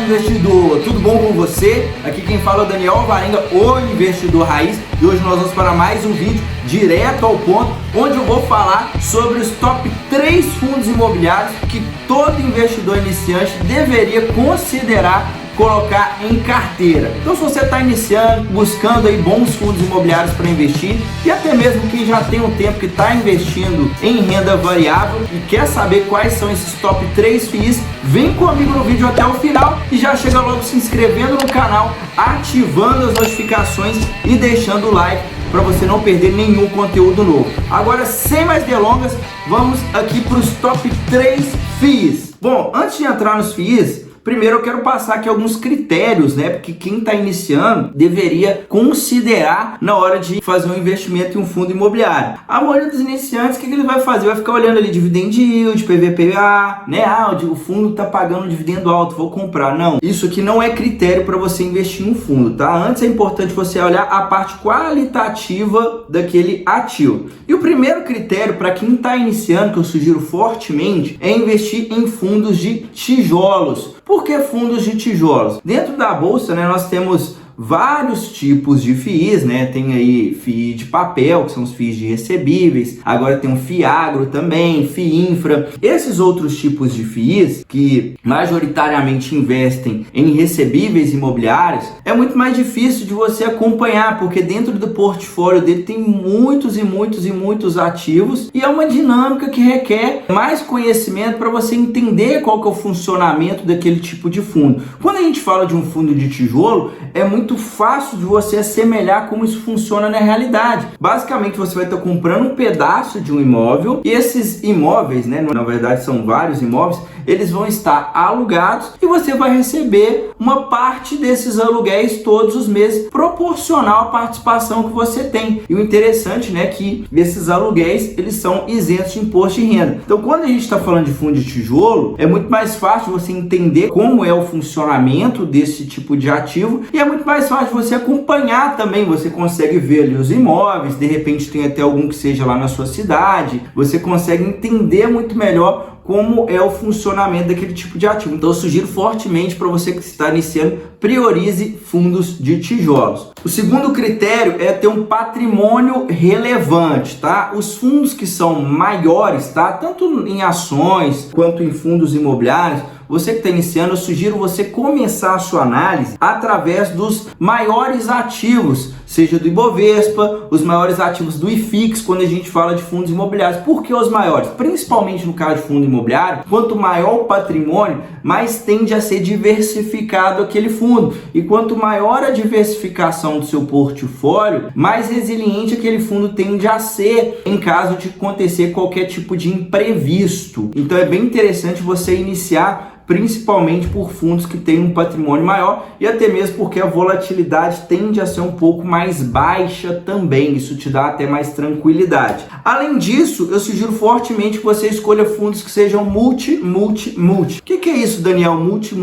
investidor, tudo bom com você? Aqui quem fala é o Daniel Alvarenga, o investidor raiz, e hoje nós vamos para mais um vídeo direto ao ponto, onde eu vou falar sobre os top 3 fundos imobiliários que todo investidor iniciante deveria considerar colocar em carteira. Então, se você está iniciando, buscando aí bons fundos imobiliários para investir, e até mesmo quem já tem um tempo que está investindo em renda variável e quer saber quais são esses top 3 FIIs, vem comigo no vídeo até o final e já chega logo se inscrevendo no canal, ativando as notificações e deixando o like para você não perder nenhum conteúdo novo. Agora, sem mais delongas, vamos aqui para os top 3 FIIs. Bom, antes de entrar nos FIIs, primeiro eu quero passar aqui alguns critérios, né? Porque quem está iniciando deveria considerar na hora de fazer um investimento em um fundo imobiliário. A maioria dos iniciantes, o que ele vai fazer? Vai ficar olhando ali dividend yield, PVPA, né? O fundo está pagando um dividendo alto, vou comprar. Não, isso aqui não é critério para você investir em um fundo, tá? Antes é importante você olhar a parte qualitativa daquele ativo. E o primeiro critério para quem está iniciando, que eu sugiro fortemente, é investir em fundos de tijolos. Por que fundos de tijolos? Dentro da bolsa, né, nós temos vários tipos de FIIs, né? Tem aí FII de papel, que são os FIIs de recebíveis. Agora tem um FII agro também, FII infra. Esses outros tipos de FIIs, que majoritariamente investem em recebíveis imobiliários, é muito mais difícil de você acompanhar, porque dentro do portfólio dele tem muitos ativos, e é uma dinâmica que requer mais conhecimento para você entender qual que é o funcionamento daquele tipo de fundo. Quando a gente fala de um fundo de tijolo, é muito fácil de você assemelhar como isso funciona na realidade. Basicamente, você vai estar comprando um pedaço de um imóvel, e esses imóveis, né, na verdade são vários imóveis, eles vão estar alugados e você vai receber uma parte desses aluguéis todos os meses, proporcional à participação que você tem. E o interessante, né, é que esses aluguéis, eles são isentos de imposto de renda. Então, quando a gente está falando de fundo de tijolo, é muito mais fácil você entender como é o funcionamento desse tipo de ativo, e é muito mais fácil você acompanhar também. Você consegue ver ali os imóveis, de repente tem até algum que seja lá na sua cidade, você consegue entender muito melhor como é o funcionamento daquele tipo de ativo. Então eu sugiro fortemente para você que está iniciando, priorize fundos de tijolos. O segundo critério é ter um patrimônio relevante, tá? Os fundos que são maiores, tá? Tanto em ações quanto em fundos imobiliários, você que está iniciando, eu sugiro você começar a sua análise através dos maiores ativos, seja do Ibovespa, os maiores ativos do IFIX, quando a gente fala de fundos imobiliários. Por que os maiores? Principalmente no caso de fundo imobiliário, quanto maior o patrimônio, mais tende a ser diversificado aquele fundo. E quanto maior a diversificação do seu portfólio, mais resiliente aquele fundo tende a ser em caso de acontecer qualquer tipo de imprevisto. Então é bem interessante você iniciar principalmente por fundos que têm um patrimônio maior, e até mesmo porque a volatilidade tende a ser um pouco mais baixa também. Isso te dá até mais tranquilidade. Além disso, eu sugiro fortemente que você escolha fundos que sejam multi. O que é isso, Daniel? Multi.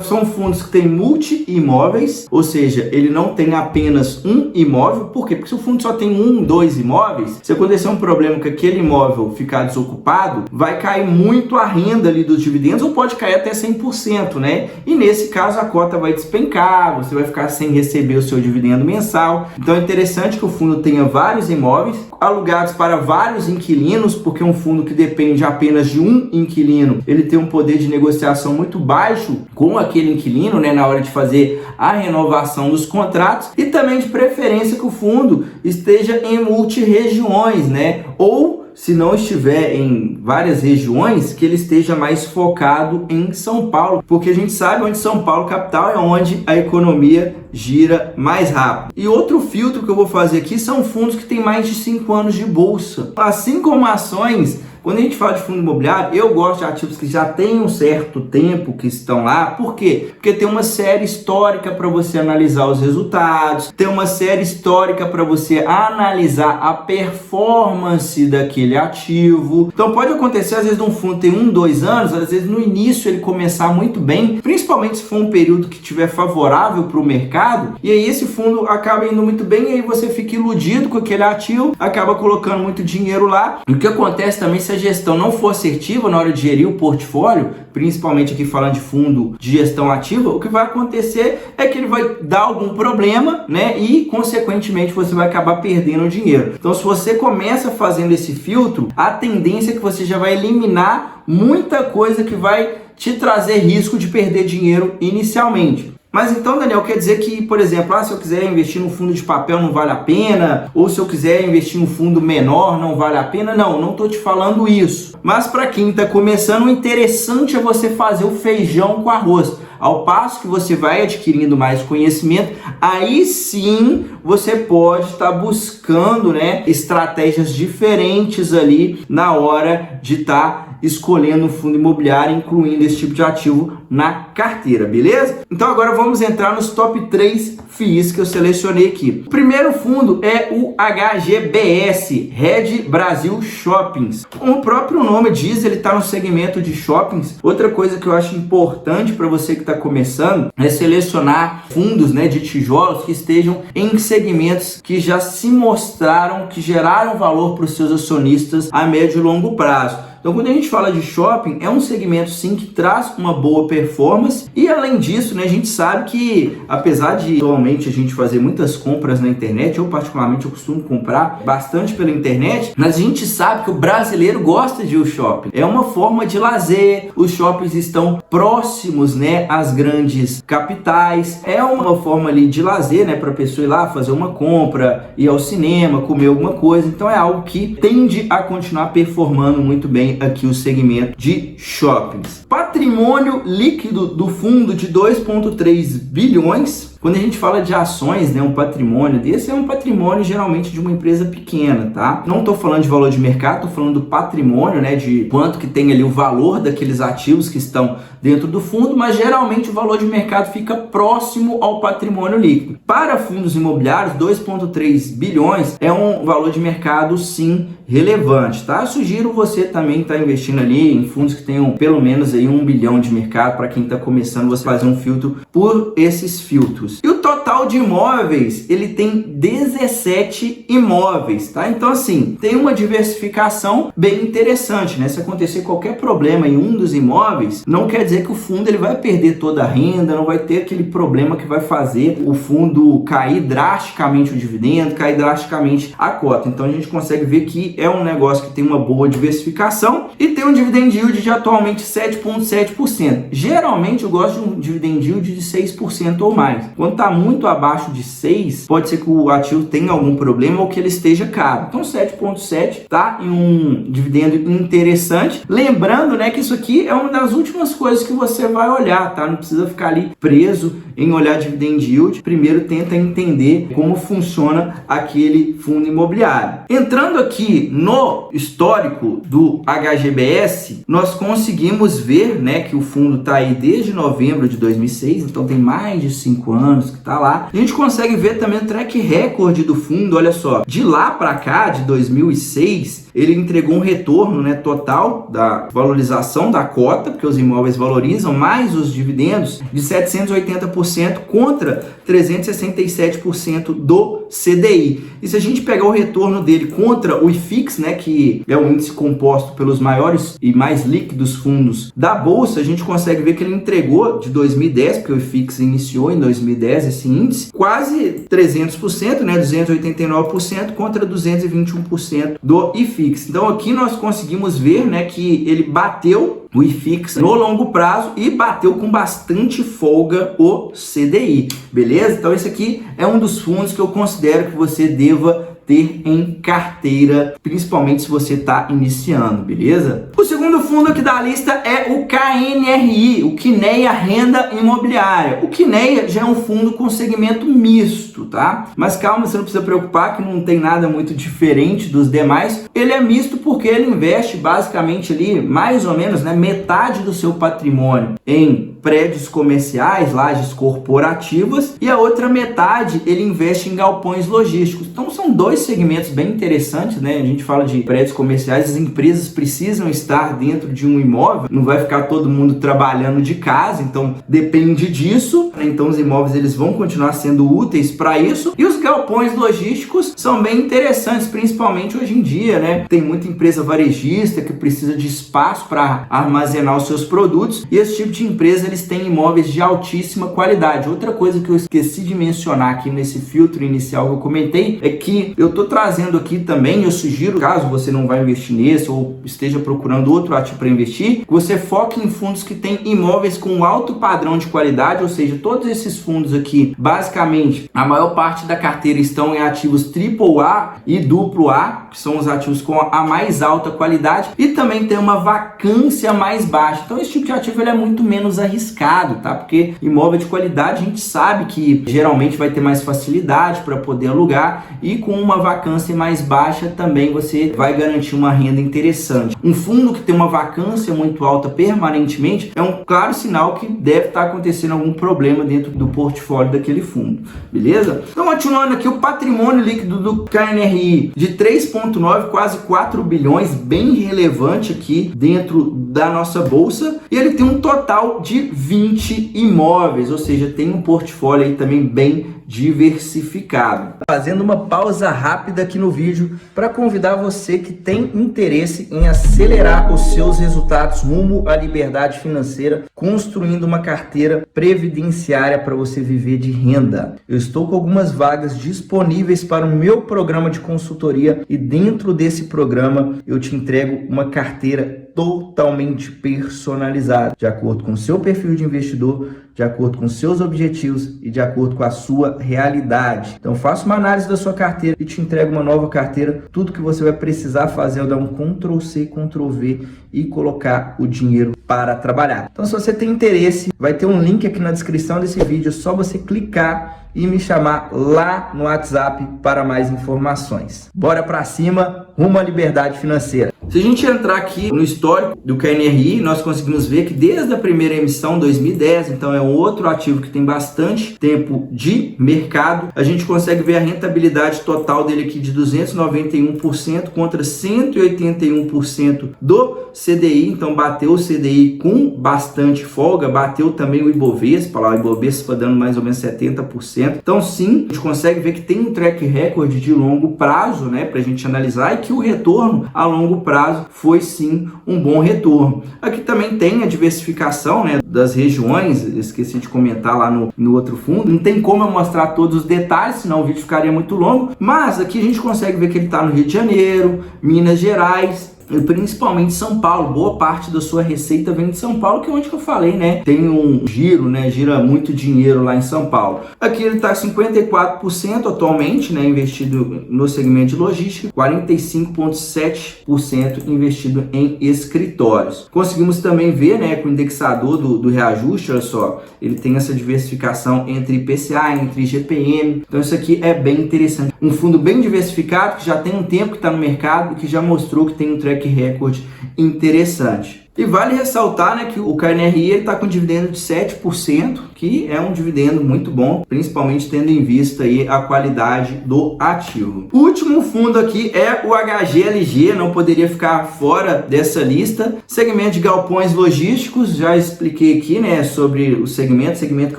São fundos que têm multi-imóveis, ou seja, ele não tem apenas um imóvel. Por quê? Porque se o fundo só tem 1, 2 imóveis, se acontecer um problema que aquele imóvel ficar desocupado, vai cair muito a renda ali dos dividendos, ou pode cair até 100%, né? E nesse caso a cota vai despencar, você vai ficar sem receber o seu dividendo mensal. Então é interessante que o fundo tenha vários imóveis alugados para vários inquilinos, porque um fundo que depende apenas de um inquilino, ele tem um poder de negociação muito baixo com aquele inquilino, né, na hora de fazer a renovação dos contratos. E também de preferência que o fundo esteja em multi-regiões, né? Ou se não estiver em várias regiões, que ele esteja mais focado em São Paulo, porque a gente sabe onde São Paulo, capital, é onde a economia gira mais rápido. E outro filtro que eu vou fazer aqui são fundos que têm mais de 5 anos de bolsa. Assim como ações, quando a gente fala de fundo imobiliário, eu gosto de ativos que já têm um certo tempo que estão lá. Por quê? Porque tem uma série histórica para você analisar os resultados, tem uma série histórica para você analisar a performance daquele ativo. Então pode acontecer, às vezes, um fundo tem 1, 2 anos, às vezes no início ele começar muito bem, principalmente se for um período que tiver favorável para o mercado, e aí esse fundo acaba indo muito bem, e aí você fica iludido com aquele ativo, acaba colocando muito dinheiro lá. E o que acontece também, se a essa gestão não for assertiva na hora de gerir o portfólio, principalmente aqui falando de fundo de gestão ativa, o que vai acontecer é que ele vai dar algum problema, né? E, consequentemente, você vai acabar perdendo dinheiro. Então, se você começa fazendo esse filtro, a tendência é que você já vai eliminar muita coisa que vai te trazer risco de perder dinheiro inicialmente. Mas então, Daniel, quer dizer que, por exemplo, se eu quiser investir num fundo de papel não vale a pena, ou se eu quiser investir em um fundo menor não vale a pena? Não estou te falando isso. Mas para quem está começando, o interessante é você fazer o feijão com arroz. Ao passo que você vai adquirindo mais conhecimento, aí sim você pode estar buscando, né, estratégias diferentes ali na hora de estar escolhendo um fundo imobiliário, incluindo esse tipo de ativo na carteira, beleza? Então agora vamos entrar nos top 3 FIIs que eu selecionei aqui. O primeiro fundo é o HGBS, Red Brasil Shoppings. Como o próprio nome diz, ele está no segmento de shoppings. Outra coisa que eu acho importante para você que está começando é selecionar fundos, né, de tijolos que estejam em segmentos que já se mostraram, que geraram valor para os seus acionistas a médio e longo prazo. Então, quando a gente fala de shopping, é um segmento sim que traz uma boa performance e, além disso, né, a gente sabe que, apesar de atualmente a gente fazer muitas compras na internet, eu particularmente eu costumo comprar bastante pela internet, mas a gente sabe que o brasileiro gosta de ir ao shopping. É uma forma de lazer, os shoppings estão próximos, né, às grandes capitais, é uma forma ali de lazer, né, para a pessoa ir lá fazer uma compra, ir ao cinema, comer alguma coisa, então é algo que tende a continuar performando muito bem aqui o segmento de shoppings. Patrimônio líquido do fundo de 2,3 bilhões. Quando a gente fala de ações, né, um patrimônio desse é um patrimônio geralmente de uma empresa pequena, tá? Não estou falando de valor de mercado, estou falando do patrimônio, né, de quanto que tem ali o valor daqueles ativos que estão dentro do fundo, mas geralmente o valor de mercado fica próximo ao patrimônio líquido. Para fundos imobiliários, 2,3 bilhões é um valor de mercado, sim, relevante, tá? Eu sugiro você também estar investindo ali em fundos que tenham pelo menos aí 1 bilhão de mercado. Para quem está começando, você fazer um filtro por esses filtros. E o total de imóveis, ele tem 17 imóveis, tá? Então, assim, tem uma diversificação bem interessante, né? Se acontecer qualquer problema em um dos imóveis, não quer dizer que o fundo ele vai perder toda a renda, não vai ter aquele problema que vai fazer o fundo cair drasticamente o dividendo, cair drasticamente a cota. Então, a gente consegue ver que é um negócio que tem uma boa diversificação e tem um dividend yield de atualmente 7,7%. Geralmente, eu gosto de um dividend yield de 6% ou mais. Quando está muito abaixo de 6, pode ser que o ativo tenha algum problema ou que ele esteja caro. Então 7,7 está em um dividendo interessante. Lembrando, né, que isso aqui é uma das últimas coisas que você vai olhar, tá? Não precisa ficar ali preso em olhar dividend yield. Primeiro tenta entender como funciona aquele fundo imobiliário. Entrando aqui no histórico do HGBS, nós conseguimos ver, né, que o fundo está aí desde novembro de 2006, então tem mais de 5 anos que está lá. A gente consegue ver também o track record do fundo, olha só, de lá para cá, de 2006, ele entregou um retorno, né, total da valorização da cota, porque os imóveis valorizam, mais os dividendos, de 780% contra 367% do CDI. E se a gente pegar o retorno dele contra o IFIX, né, que é o índice composto pelos maiores e mais líquidos fundos da Bolsa, a gente consegue ver que ele entregou de 2010, porque o IFIX iniciou em 2010 esse índice, quase 300%, né, 289% contra 221% do IFIX. Então aqui nós conseguimos ver, né, que ele bateu o IFIX no longo prazo e bateu com bastante folga o CDI, beleza? Então esse aqui é um dos fundos que eu considero que você deva ter em carteira, principalmente se você está iniciando, beleza? O segundo fundo aqui da lista é o KNRI, o Kinea Renda Imobiliária. O Kinea já é um fundo com segmento misto, tá? Mas calma, você não precisa preocupar que não tem nada muito diferente dos demais. Ele é misto porque ele investe basicamente ali, mais ou menos, né, metade do seu patrimônio em prédios comerciais, lajes corporativas, e a outra metade ele investe em galpões logísticos. Então são dois segmentos bem interessantes, né? A gente fala de prédios comerciais, as empresas precisam estar dentro de um imóvel, não vai ficar todo mundo trabalhando de casa, então depende disso, né? Então os imóveis eles vão continuar sendo úteis para isso, e os galpões logísticos são bem interessantes, principalmente hoje em dia, né? Tem muita empresa varejista que precisa de espaço para armazenar os seus produtos, e esse tipo de empresa eles têm imóveis de altíssima qualidade. Outra coisa que eu esqueci de mencionar aqui nesse filtro inicial que eu comentei é que eu tô trazendo aqui também, eu sugiro, caso você não vai investir nesse ou esteja procurando outro ativo para investir, que você foque em fundos que têm imóveis com alto padrão de qualidade, ou seja, todos esses fundos aqui, basicamente, a maior parte da carteira estão em ativos AAA e AA, que são os ativos com a mais alta qualidade, e também tem uma vacância mais baixa. Então esse tipo de ativo ele é muito menos arriscado, tá? Porque imóvel de qualidade a gente sabe que geralmente vai ter mais facilidade para poder alugar, e com uma vacância mais baixa também você vai garantir uma renda interessante. Um fundo que tem uma vacância muito alta permanentemente é um claro sinal que deve estar acontecendo algum problema dentro do portfólio daquele fundo, beleza? Então, continuando aqui, o patrimônio líquido do KNRI de 3,9, quase 4 bilhões, bem relevante aqui dentro da nossa bolsa, e ele tem um total de 20 imóveis, ou seja, tem um portfólio aí também bem diversificado. Fazendo uma pausa rápida aqui no vídeo para convidar você que tem interesse em acelerar os seus resultados rumo à liberdade financeira, construindo uma carteira previdenciária para você viver de renda. Eu estou com algumas vagas disponíveis para o meu programa de consultoria, e dentro desse programa eu te entrego uma carteira totalmente personalizada, de acordo com o seu perfil de investidor, de acordo com seus objetivos e de acordo com a sua realidade. Então faça uma análise da sua carteira e te entrego uma nova carteira. Tudo que você vai precisar fazer é dar um Ctrl+C, Ctrl+V e colocar o dinheiro para trabalhar. Então se você tem interesse, vai ter um link aqui na descrição desse vídeo, é só você clicar e me chamar lá no WhatsApp para mais informações. Bora para cima, rumo à liberdade financeira. Se a gente entrar aqui no histórico do KNRI, nós conseguimos ver que desde a primeira emissão, 2010, então é um outro ativo que tem bastante tempo de mercado, a gente consegue ver a rentabilidade total dele aqui de 291% contra 181% do CDI, então bateu o CDI com bastante folga, bateu também o Ibovespa, lá o Ibovespa dando mais ou menos 70%. Então sim, a gente consegue ver que tem um track record de longo prazo, né, pra gente analisar, e que o retorno a longo prazo foi sim um bom retorno. Aqui também tem a diversificação, né, das regiões, esqueci de comentar lá no outro fundo, não tem como eu mostrar todos os detalhes, senão o vídeo ficaria muito longo, mas aqui a gente consegue ver que ele está no Rio de Janeiro, Minas Gerais, e principalmente São Paulo. Boa parte da sua receita vem de São Paulo, que é onde que eu falei, né? Tem um giro, né? Gira muito dinheiro lá em São Paulo. Aqui ele está 54% atualmente, né? Investido no segmento de logística, 45,7% investido em escritórios. Conseguimos também ver, né? Com o indexador do reajuste, olha só, ele tem essa diversificação entre IPCA, entre IGPM. Então isso aqui é bem interessante. Um fundo bem diversificado, que já tem um tempo que está no mercado e que já mostrou que tem um track record interessante. E vale ressaltar, né, que o KNRI está com dividendo de 7%, que é um dividendo muito bom, principalmente tendo em vista aí a qualidade do ativo. O último fundo aqui é o HGLG, não poderia ficar fora dessa lista. Segmento de galpões logísticos, já expliquei aqui, né, sobre o segmento que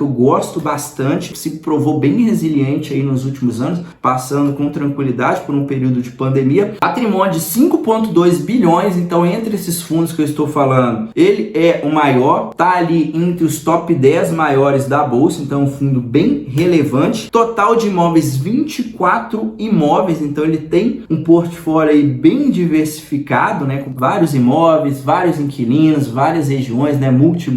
eu gosto bastante, se provou bem resiliente aí nos últimos anos, passando com tranquilidade por um período de pandemia. Patrimônio de 5,2 bilhões, então entre esses fundos que eu estou falando, ele é o maior, tá ali entre os top 10 maiores da bolsa, então é um fundo bem relevante. Total de imóveis, 24 imóveis, então ele tem um portfólio aí bem diversificado, né, com vários imóveis, vários inquilinos, várias regiões, né, multi,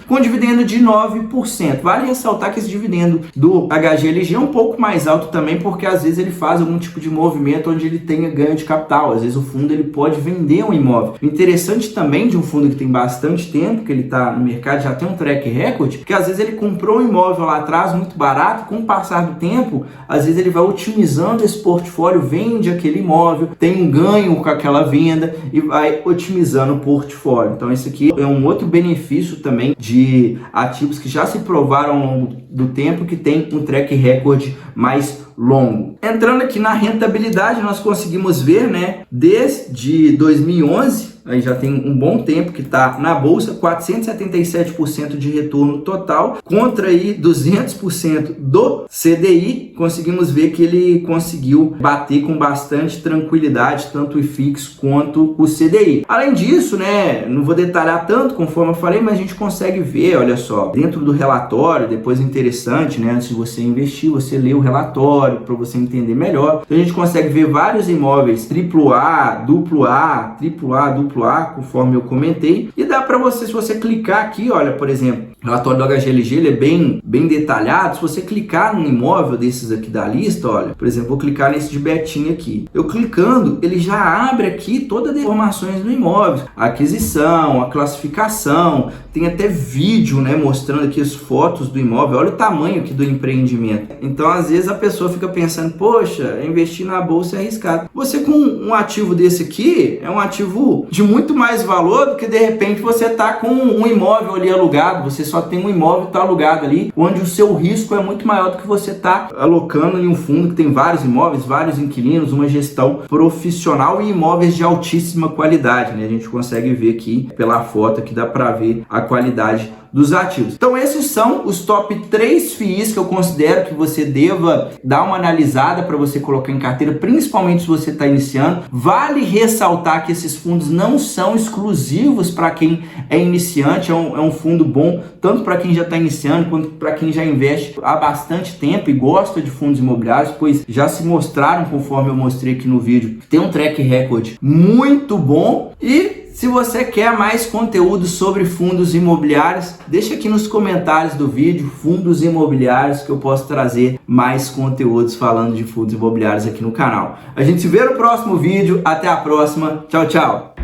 com dividendo de 9%. Vale ressaltar que esse dividendo do HGLG é um pouco mais alto também, porque às vezes ele faz algum tipo de movimento onde ele tenha ganho de capital, às vezes o fundo ele pode vender um imóvel. O interessante também de um fundo que tem bastante tempo, que ele está no mercado, já tem um track record, porque às vezes ele comprou um imóvel lá atrás muito barato, com o passar do tempo, às vezes ele vai otimizando esse portfólio, vende aquele imóvel, tem um ganho com aquela venda e vai otimizando o portfólio. Então esse aqui é um outro benefício também de ativos que já se provaram ao longo do tempo, que tem um track record mais longo. Entrando aqui na rentabilidade, nós conseguimos ver, né, desde 2011, aí já tem um bom tempo que está na bolsa, 477% de retorno total, contra aí 200% do CDI. Conseguimos ver que ele conseguiu bater com bastante tranquilidade, tanto o IFIX quanto o CDI. Além disso, né, não vou detalhar tanto, conforme eu falei, mas a gente consegue ver, olha só, dentro do relatório, depois é interessante, né, antes de você investir, você lê o relatório para você entender melhor. Então a gente consegue ver vários imóveis AAA, AAA, conforme eu comentei, e dá para você, se você clicar aqui, olha, por exemplo, o relatório do HGLG, ele é bem detalhado. Se você clicar num imóvel desses aqui da lista, olha, por exemplo, vou clicar nesse de Betim aqui. Eu clicando, ele já abre aqui todas as informações do imóvel, a aquisição, a classificação, tem até vídeo, né, mostrando aqui as fotos do imóvel. Olha o tamanho aqui do empreendimento. Então, às vezes a pessoa fica pensando, poxa, investir na bolsa é arriscado. Você com um ativo desse aqui, é um ativo de muito mais valor do que de repente você tá com um imóvel ali alugado, você só tem um imóvel que está alugado ali, onde o seu risco é muito maior do que você está alocando em um fundo que tem vários imóveis, vários inquilinos, uma gestão profissional e imóveis de altíssima qualidade, né? A gente consegue ver aqui pela foto que dá para ver a qualidade dos ativos. Então esses são os top 3 FIIs que eu considero que você deva dar uma analisada para você colocar em carteira, principalmente se você está iniciando. Vale ressaltar que esses fundos não são exclusivos para quem é iniciante, é um fundo bom tanto para quem já está iniciando quanto para quem já investe há bastante tempo e gosta de fundos imobiliários, pois já se mostraram, conforme eu mostrei aqui no vídeo, que tem um track record muito bom. E se você quer mais conteúdo sobre fundos imobiliários, deixa aqui nos comentários do vídeo fundos imobiliários, que eu posso trazer mais conteúdos falando de fundos imobiliários aqui no canal. A gente se vê no próximo vídeo. Até a próxima. Tchau, tchau.